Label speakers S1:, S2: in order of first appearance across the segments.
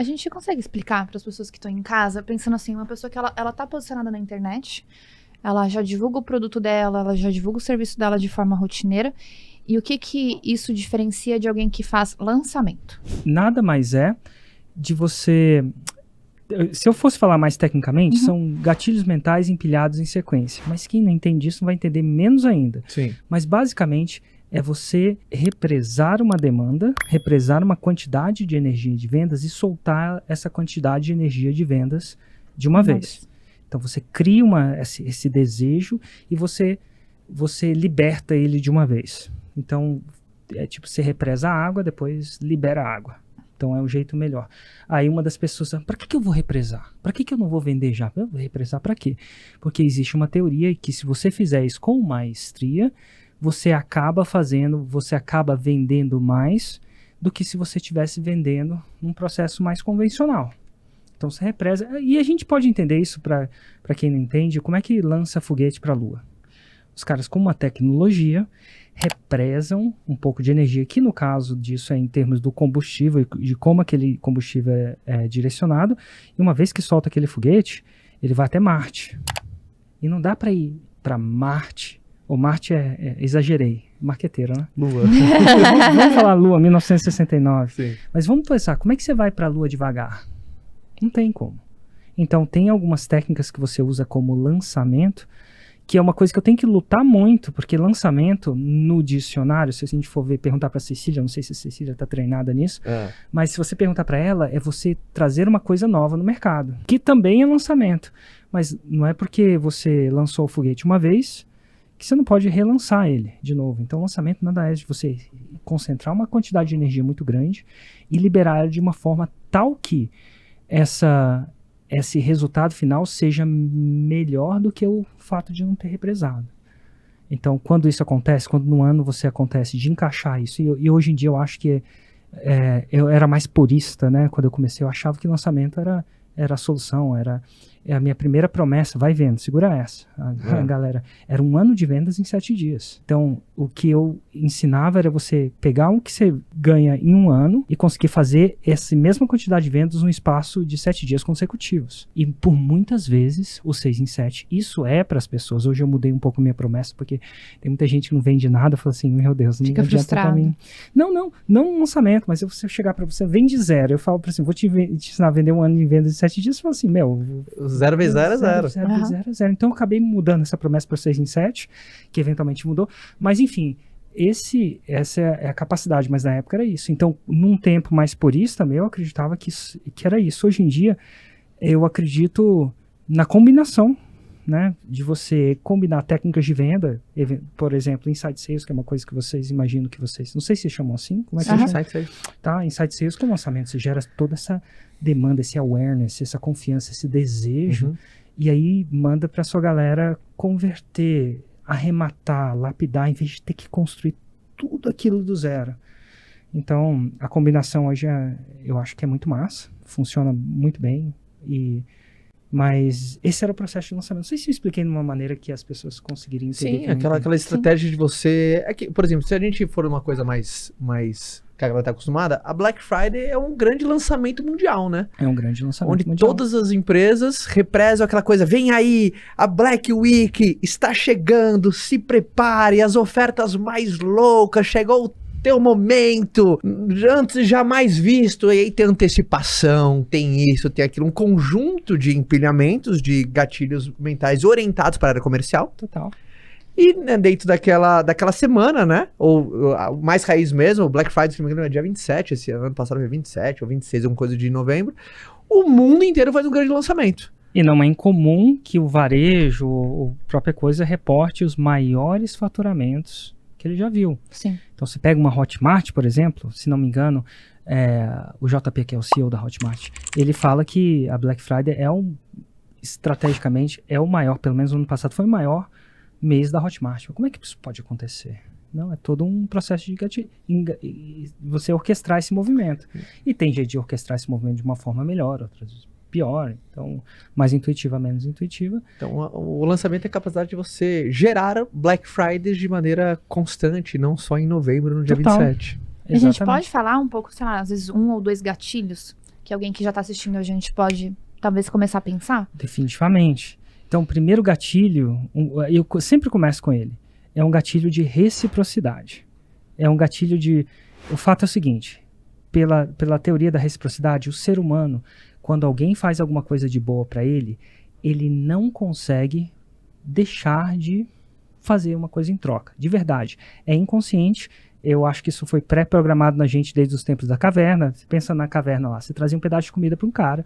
S1: A gente consegue explicar para as pessoas que estão em casa, pensando assim, uma pessoa que ela tá posicionada na internet, ela já divulga o produto dela, ela já divulga o serviço dela de forma rotineira, e o que isso diferencia de alguém que faz lançamento?
S2: Nada mais é de você... Se eu fosse falar mais tecnicamente, são gatilhos mentais empilhados em sequência. Mas quem não entende isso vai entender menos ainda.
S3: Sim.
S2: Mas basicamente é você represar uma demanda, represar uma quantidade de energia de vendas e soltar essa quantidade de energia de vendas de uma vez. Então você cria esse desejo e você liberta ele de uma vez. Então é tipo, você represa a água, depois libera a água. Então é o jeito melhor. Aí uma das pessoas, para que eu vou represar? Para que eu não vou vender já? Eu vou represar para quê? Porque existe uma teoria que se você fizer isso com maestria, você acaba vendendo mais do que se você estivesse vendendo num processo mais convencional. Então você represa. E a gente pode entender isso, para quem não entende, como é que lança foguete para a Lua. Os caras com uma tecnologia represam um pouco de energia, que no caso disso é em termos do combustível e de como aquele combustível é direcionado, e uma vez que solta aquele foguete, ele vai até Marte. E não dá para ir para Marte, ou Marte exagerei, marqueteiro, né?
S3: Lua.
S2: Vamos falar Lua, 1969.
S3: Sim.
S2: Mas vamos pensar, como é que você vai para a Lua devagar? Não tem como. Então tem algumas técnicas que você usa como lançamento, que é uma coisa que eu tenho que lutar muito, porque lançamento no dicionário, se a gente for perguntar para a Cecília, não sei se a Cecília está treinada nisso, mas se você perguntar para ela, é você trazer uma coisa nova no mercado, que também é lançamento. Mas não é porque você lançou o foguete uma vez que você não pode relançar ele de novo. Então lançamento nada é de você concentrar uma quantidade de energia muito grande e liberar ela de uma forma tal que esse resultado final seja melhor do que o fato de não ter represado. Então, quando isso acontece, quando no ano você acontece de encaixar isso, e hoje em dia eu acho que eu era mais purista, né? Quando eu comecei, eu achava que lançamento era a solução, era a minha primeira promessa, vai vendo, segura essa. A galera, era um ano de vendas em 7 dias. Então, o que eu ensinava era você pegar o que você ganha em um ano e conseguir fazer essa mesma quantidade de vendas no espaço de 7 dias consecutivos. E por muitas vezes, o 6 em 7, isso é para as pessoas. Hoje eu mudei um pouco a minha promessa, porque tem muita gente que não vende nada, fala assim, meu Deus, não
S1: fica frustrado.
S2: Pra mim. Não um lançamento, mas se você chegar para você, vende zero. Eu falo para assim, vou te ensinar a vender um ano de vendas em 7 dias, você fala assim,
S3: 0 vezes 0 é 0.
S2: 0. Então eu acabei mudando essa promessa para 6 em 7, que eventualmente mudou. Mas enfim, essa é a capacidade, mas na época era isso. Então, num tempo mais purista, eu acreditava que era isso. Hoje em dia, eu acredito na combinação, né? De você combinar técnicas de venda, por exemplo, Inside Sales, que é uma coisa que vocês imaginam que vocês... Não sei se chamam assim. Como é que chama?
S3: Inside Sales.
S2: Tá, Inside Sales com lançamento. Você gera toda essa demanda, esse awareness, essa confiança, esse desejo, e aí manda para sua galera converter, arrematar, lapidar, em vez de ter que construir tudo aquilo do zero. Então, a combinação hoje eu acho que é muito massa, funciona muito bem, mas esse era o processo de lançamento. Não sei se eu expliquei de uma maneira que as pessoas conseguiriam entender.
S3: Sim, aquela estratégia de você... por exemplo, se a gente for uma coisa mais que a galera tá acostumada, a Black Friday é um grande lançamento mundial, né?
S2: É um grande lançamento
S3: onde
S2: mundial.
S3: Todas as empresas represam aquela coisa, vem aí, a Black Week está chegando, se prepare, as ofertas mais loucas, chegou o teu momento, antes jamais visto, e aí tem antecipação, tem isso, tem aquilo, um conjunto de empilhamentos, de gatilhos mentais orientados para a área comercial.
S2: Total.
S3: E né, dentro daquela semana, né? Ou mais raiz mesmo, o Black Friday, se não me engano, é dia 27, esse ano passado foi 27 ou 26, alguma coisa de novembro. O mundo inteiro faz um grande lançamento.
S2: E não é incomum que o varejo, ou própria coisa, reporte os maiores faturamentos que ele já viu.
S1: Sim.
S2: Então, você pega uma Hotmart, por exemplo, se não me engano, o JP, que é o CEO da Hotmart, ele fala que a Black Friday estrategicamente, é o maior, pelo menos no ano passado, foi o maior mês da Hotmart. Como é que isso pode acontecer? Não, é todo um processo de você orquestrar esse movimento. E tem jeito de orquestrar esse movimento de uma forma melhor, outras pior. Então, mais intuitiva, menos intuitiva.
S3: Então, o lançamento é a capacidade de você gerar Black Fridays de maneira constante, não só em novembro, no dia 27.
S1: A gente pode falar um pouco, sei lá, às vezes 1 ou 2 gatilhos que alguém que já tá assistindo a gente pode, talvez, começar a pensar?
S2: Definitivamente. Então, o primeiro gatilho, eu sempre começo com ele, é um gatilho de reciprocidade. É um gatilho de... O fato é o seguinte, pela teoria da reciprocidade, o ser humano, quando alguém faz alguma coisa de boa para ele não consegue deixar de fazer uma coisa em troca, de verdade. É inconsciente, eu acho que isso foi pré-programado na gente desde os tempos da caverna. Você pensa na caverna lá, você trazia um pedaço de comida para um cara,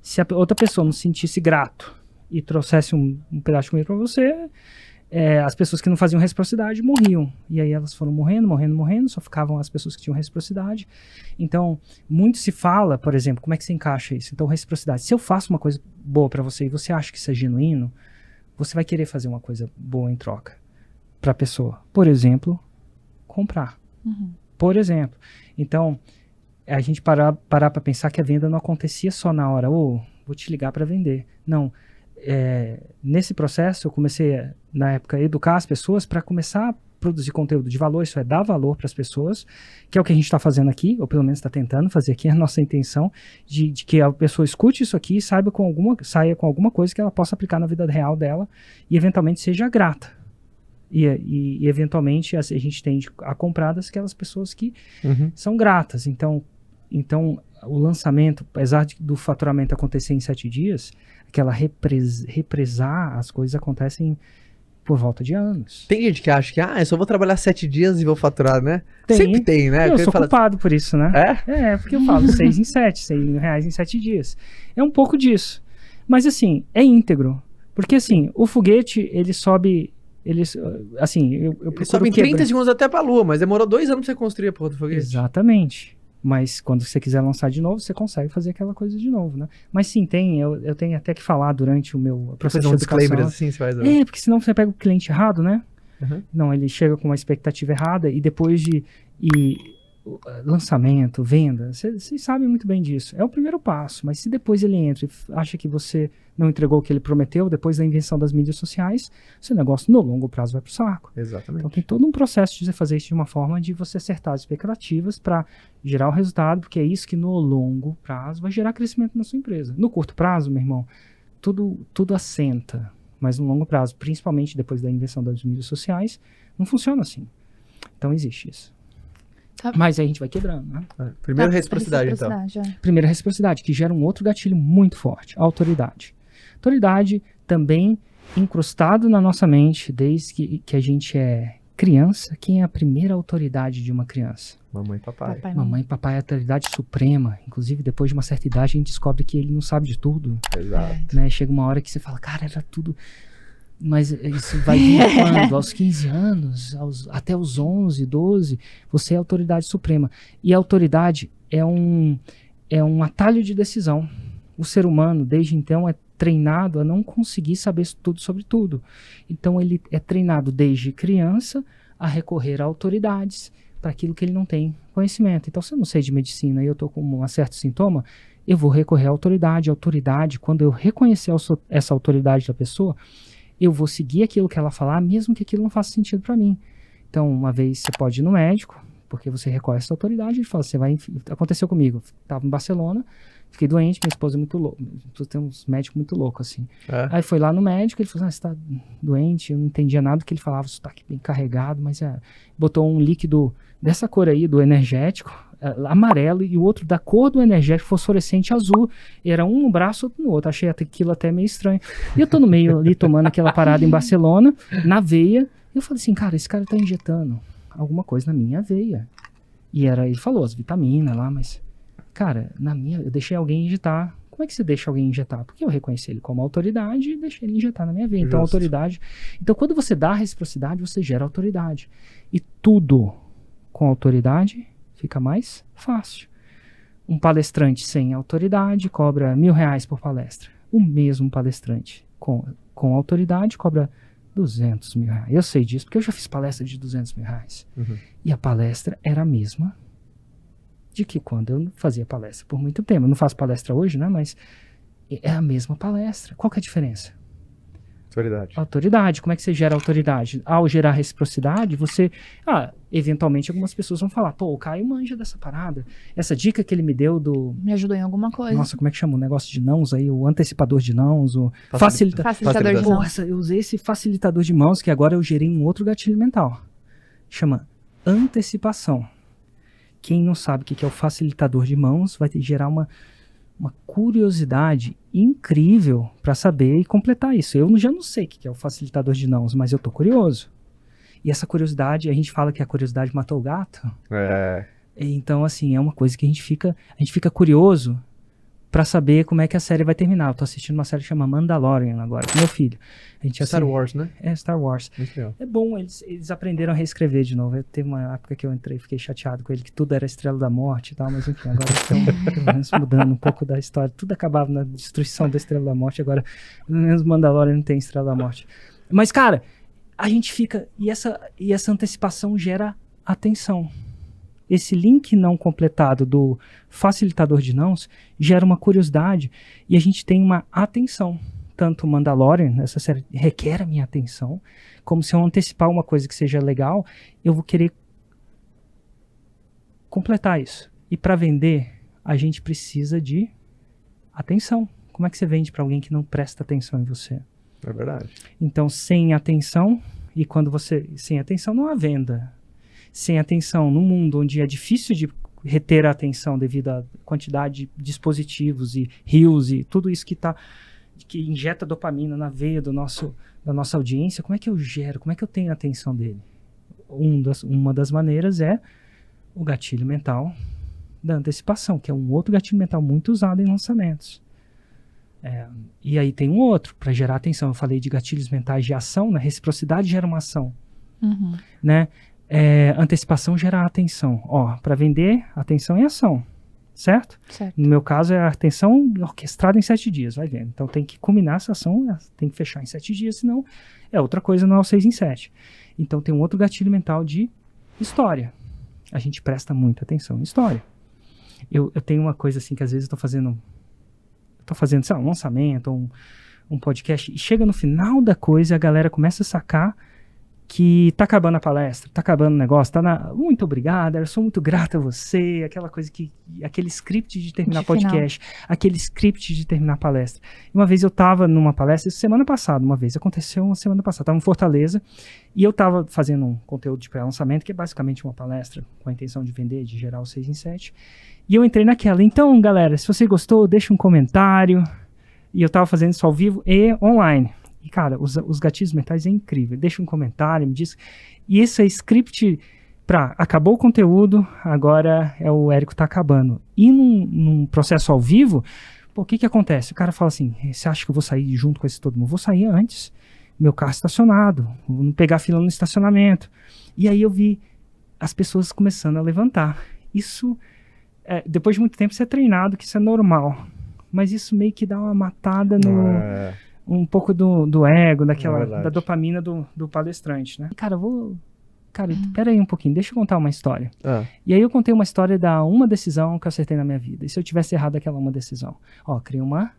S2: se a outra pessoa não se sentisse grato e trouxesse um pedaço de comida para você, as pessoas que não faziam reciprocidade morriam. E aí elas foram morrendo, só ficavam as pessoas que tinham reciprocidade. Então, muito se fala, por exemplo, como é que você encaixa isso? Então, reciprocidade. Se eu faço uma coisa boa para você e você acha que isso é genuíno, você vai querer fazer uma coisa boa em troca para a pessoa. Por exemplo, comprar. Por exemplo. Então, a gente parar para pensar que a venda não acontecia só na hora, vou te ligar para vender. Não. Nesse processo, eu comecei, na época, a educar as pessoas para começar a produzir conteúdo de valor, isso é, dar valor para as pessoas, que é o que a gente está fazendo aqui, ou pelo menos está tentando fazer aqui, a nossa intenção de que a pessoa escute isso aqui e saia com alguma coisa que ela possa aplicar na vida real dela e eventualmente seja grata. E eventualmente a gente tende a comprar aquelas pessoas que são gratas. Então, o lançamento, apesar do faturamento acontecer em 7 dias, aquela represar as coisas acontecem por volta de anos.
S3: Tem gente que acha que, eu só vou trabalhar 7 dias e vou faturar, né?
S2: Tem.
S3: Sempre tem, né?
S2: Eu sou culpado por isso, né?
S3: É?
S2: Porque eu falo 6 em 7, 6 reais em 7 dias. É um pouco disso. Mas assim, é íntegro. Porque assim, o foguete, ele sobe... Ele
S3: sobe em 30 segundos até pra lua, mas demorou 2 anos pra você construir a porra do foguete.
S2: Exatamente. Mas quando você quiser lançar de novo, você consegue fazer aquela coisa de novo, né? Mas sim, eu tenho até que falar durante o meu processo de educação.
S3: Assim, você faz,
S2: porque senão você pega o cliente errado, né? Não, ele chega com uma expectativa errada e depois de lançamento, venda, vocês sabem muito bem disso. É o primeiro passo, mas se depois ele entra e acha que você não entregou o que ele prometeu, depois da invenção das mídias sociais, seu negócio no longo prazo vai pro saco.
S3: Exatamente.
S2: Então tem todo um processo de você fazer isso de uma forma de você acertar as expectativas para gerar o resultado, porque é isso que no longo prazo vai gerar crescimento na sua empresa. No curto prazo, meu irmão, tudo assenta, mas no longo prazo, principalmente depois da invenção das mídias sociais, não funciona assim. Então existe isso. Mas aí a gente vai quebrando, né?
S3: Primeiro reciprocidade, então.
S2: Primeira reciprocidade, que gera um outro gatilho muito forte, a autoridade. Autoridade também incrustado na nossa mente desde que a gente é criança. Quem é a primeira autoridade de uma criança?
S3: Mamãe e papai.
S2: Mamãe e papai é a autoridade suprema. Inclusive, depois de uma certa idade, a gente descobre que ele não sabe de tudo.
S3: Exato.
S2: Né? Chega uma hora que você fala, cara, era tudo... Mas isso vai vir quando? Aos 15 anos, até os 11, 12, você é a autoridade suprema. E a autoridade é um atalho de decisão. O ser humano, desde então, é treinado a não conseguir saber tudo sobre tudo. Então, ele é treinado desde criança a recorrer a autoridades para aquilo que ele não tem conhecimento. Então, se eu não sei de medicina e eu estou com um certo sintoma, eu vou recorrer à autoridade. A autoridade, quando eu reconhecer essa autoridade da pessoa, eu vou seguir aquilo que ela falar, mesmo que aquilo não faça sentido para mim. Então, uma vez você pode ir no médico, porque você recorre a essa autoridade, ele fala, aconteceu comigo, estava em Barcelona, fiquei doente, minha esposa é muito louca, tem uns médicos muito loucos, assim. Aí foi lá no médico, ele falou, você está doente, eu não entendia nada do que ele falava, você está aqui bem carregado, mas botou um líquido dessa cor aí, do energético, amarelo, e o outro da cor do energético fosforescente azul. E era um no braço, outro no outro. Achei aquilo até meio estranho. E eu tô no meio ali tomando aquela parada em Barcelona, na veia. E eu falei assim, cara, esse cara tá injetando alguma coisa na minha veia. E ele falou as vitaminas lá, mas, cara, eu deixei alguém injetar. Como é que você deixa alguém injetar? Porque eu reconheci ele como autoridade e deixei ele injetar na minha veia. Então, autoridade. Então, quando você dá a reciprocidade, você gera autoridade. E tudo com autoridade fica mais fácil. Um palestrante sem autoridade cobra R$1.000 por palestra. O mesmo palestrante com autoridade cobra R$200.000. Eu sei disso porque eu já fiz palestra de R$200.000. E a palestra era a mesma de que quando eu fazia palestra por muito tempo. Eu não faço palestra hoje, né? Mas é a mesma palestra. Qual que é a diferença?
S3: Autoridade.
S2: Autoridade. Como é que você gera autoridade? Ao gerar reciprocidade, você... eventualmente algumas pessoas vão falar, pô, o Caio manja dessa parada. Essa dica que ele me deu do...
S1: Me ajudou em alguma coisa.
S2: Nossa, como é que chama o negócio de nãos aí? O antecipador de nãos, o
S1: Facilitador de
S2: Pô,
S1: mãos.
S2: eu usei esse facilitador de mãos que agora eu gerei um outro gatilho mental. Chama antecipação. Quem não sabe o que é o facilitador de mãos vai gerar uma curiosidade incrível para saber e completar isso. Eu já não sei o que é o facilitador de nãos, mas eu tô curioso. E essa curiosidade, a gente fala que a curiosidade matou o gato. Então, assim, é uma coisa que a gente fica curioso pra saber como é que a série vai terminar. Eu tô assistindo uma série que chama Mandalorian agora, com meu filho. A gente
S3: Star Wars, né?
S2: É, Star Wars.
S3: Muito legal.
S2: É bom, eles aprenderam a reescrever de novo. Teve uma época que eu entrei e fiquei chateado com ele, que tudo era Estrela da Morte e tal, mas enfim, agora estão pelo menos mudando um pouco da história. Tudo acabava na destruição da Estrela da Morte, agora pelo menos Mandalorian não tem Estrela da Morte. Mas, cara, a gente fica... E essa antecipação gera atenção. Esse link não completado do facilitador de nãos gera uma curiosidade e a gente tem uma atenção. Tanto Mandalorian, essa série, requer a minha atenção, como se eu antecipar uma coisa que seja legal, eu vou querer completar isso. E para vender, a gente precisa de atenção. Como é que você vende para alguém que não presta atenção em você?
S3: É verdade.
S2: Então, sem atenção, e quando você... Sem atenção não há venda. Sem atenção, num mundo onde é difícil de reter a atenção devido à quantidade de dispositivos e rios e tudo isso que injeta dopamina na veia da nossa audiência, como é que eu gero, como é que eu tenho a atenção dele? Uma das maneiras é o gatilho mental da antecipação, que é um outro gatilho mental muito usado em lançamentos. E aí tem um outro, para gerar atenção. Eu falei de gatilhos mentais de ação, né? Reciprocidade gera uma ação, né? Antecipação gera atenção. Para vender, atenção e ação, certo? No meu caso, é a atenção orquestrada em 7 dias, vai vendo. Então tem que combinar essa ação, tem que fechar em 7 dias, senão é outra coisa, não é o 6 em 7. Então tem um outro gatilho mental de história. A gente presta muita atenção em história. Eu tenho uma coisa assim que às vezes eu tô fazendo, sei lá, um lançamento, um podcast, e chega no final da coisa e a galera começa a sacar que tá acabando a palestra, tá acabando o negócio, muito obrigado, eu sou muito grato a você, aquela coisa aquele script de terminar podcast, aquele script de terminar palestra. Uma vez eu tava numa palestra, aconteceu uma semana passada, tava em Fortaleza, e eu tava fazendo um conteúdo de pré-lançamento, que é basicamente uma palestra com a intenção de vender, de gerar o 6 em 7, e eu entrei naquela. Então, galera, se você gostou, deixa um comentário, e eu tava fazendo isso ao vivo e online. E, cara, os gatilhos mentais é incrível. Deixa um comentário, me diz. E esse é script acabou o conteúdo, agora o Érico tá acabando. E num processo ao vivo, o que acontece? O cara fala assim, você acha que eu vou sair junto com todo mundo? Vou sair antes. Meu carro estacionado. Vou não pegar fila no estacionamento. E aí eu vi as pessoas começando a levantar. Isso, depois de muito tempo, você é treinado, que isso é normal. Mas isso meio que dá uma matada um pouco do ego, da dopamina do palestrante, né? Cara, pera aí um pouquinho, deixa eu contar uma história. E aí eu contei uma história da uma decisão que eu acertei na minha vida. E se eu tivesse errado aquela uma decisão? Criei uma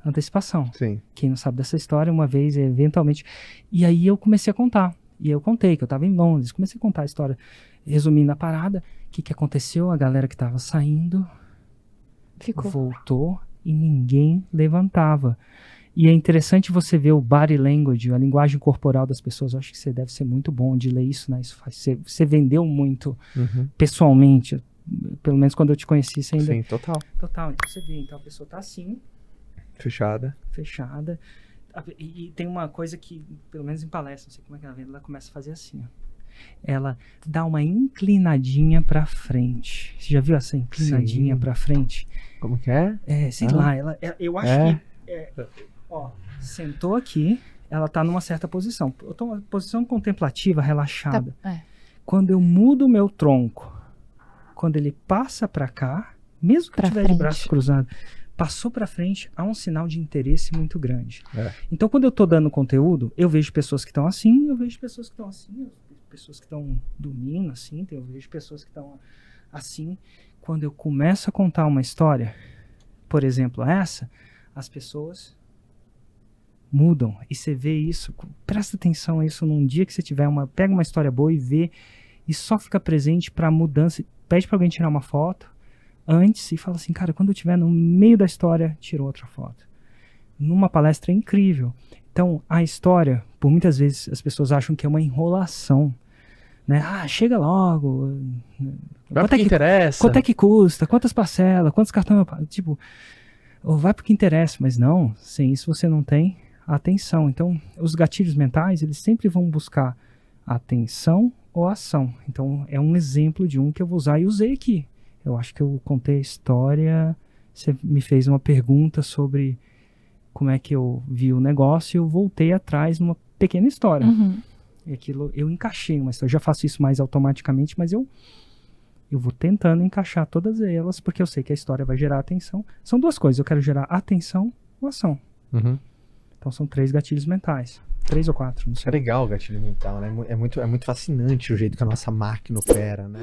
S2: antecipação.
S3: Sim.
S2: Quem não sabe dessa história, uma vez, eventualmente... E aí eu comecei a contar. E eu contei que eu tava em Londres, comecei a contar a história, resumindo a parada. O que aconteceu? A galera que tava saindo voltou e ninguém levantava. E é interessante você ver o body language, a linguagem corporal das pessoas. Eu acho que você deve ser muito bom de ler isso, né? Você vendeu muito pessoalmente. Pelo menos quando eu te conheci, você ainda...
S3: Sim, total.
S2: Total. Então você vê, então a pessoa tá assim.
S3: Fechada.
S2: E tem uma coisa que, pelo menos em palestra, não sei como é que ela vende, ela começa a fazer assim, ó. Ela dá uma inclinadinha pra frente. Você já viu essa inclinadinha pra frente?
S3: Como que é?
S2: Sei lá. Eu acho que... sentou aqui, ela tá numa certa posição. Eu tô numa posição contemplativa, relaxada. Quando eu mudo o meu tronco, quando ele passa pra cá, mesmo que eu estiver de braço cruzado, passou pra frente, há um sinal de interesse muito grande. Então, quando eu tô dando conteúdo, eu vejo pessoas que estão assim, eu vejo pessoas que estão assim, pessoas que estão dormindo assim, eu vejo pessoas que estão assim. Quando eu começo a contar uma história, por exemplo, as pessoas mudam. E você vê isso, presta atenção a isso num dia que você tiver pega uma história boa e vê, e só fica presente pra mudança. Pede pra alguém tirar uma foto antes e fala assim, cara, quando eu estiver no meio da história, tira outra foto. Numa palestra é incrível. Então, a história, por muitas vezes as pessoas acham que é uma enrolação, né? Ah, chega logo.
S3: Vai pro que interessa.
S2: Quanto é que custa? Quantas parcelas? Quantos cartões eu pago? Tipo, ou vai pro que interessa, mas não, sem isso você não tem atenção. Então, os gatilhos mentais, eles sempre vão buscar atenção ou ação. Então, é um exemplo de um que eu vou usar e usei aqui. Eu acho que eu contei a história, você me fez uma pergunta sobre como é que eu vi o negócio e eu voltei atrás numa pequena história.
S1: Uhum.
S2: E aquilo eu encaixei uma história. Eu já faço isso mais automaticamente, mas eu vou tentando encaixar todas elas, porque eu sei que a história vai gerar atenção. São duas coisas, eu quero gerar atenção ou ação.
S3: Uhum.
S2: Então são 3 gatilhos mentais. 3 ou 4, não sei.
S3: É legal o gatilho mental, né? É muito fascinante o jeito que a nossa máquina opera, né?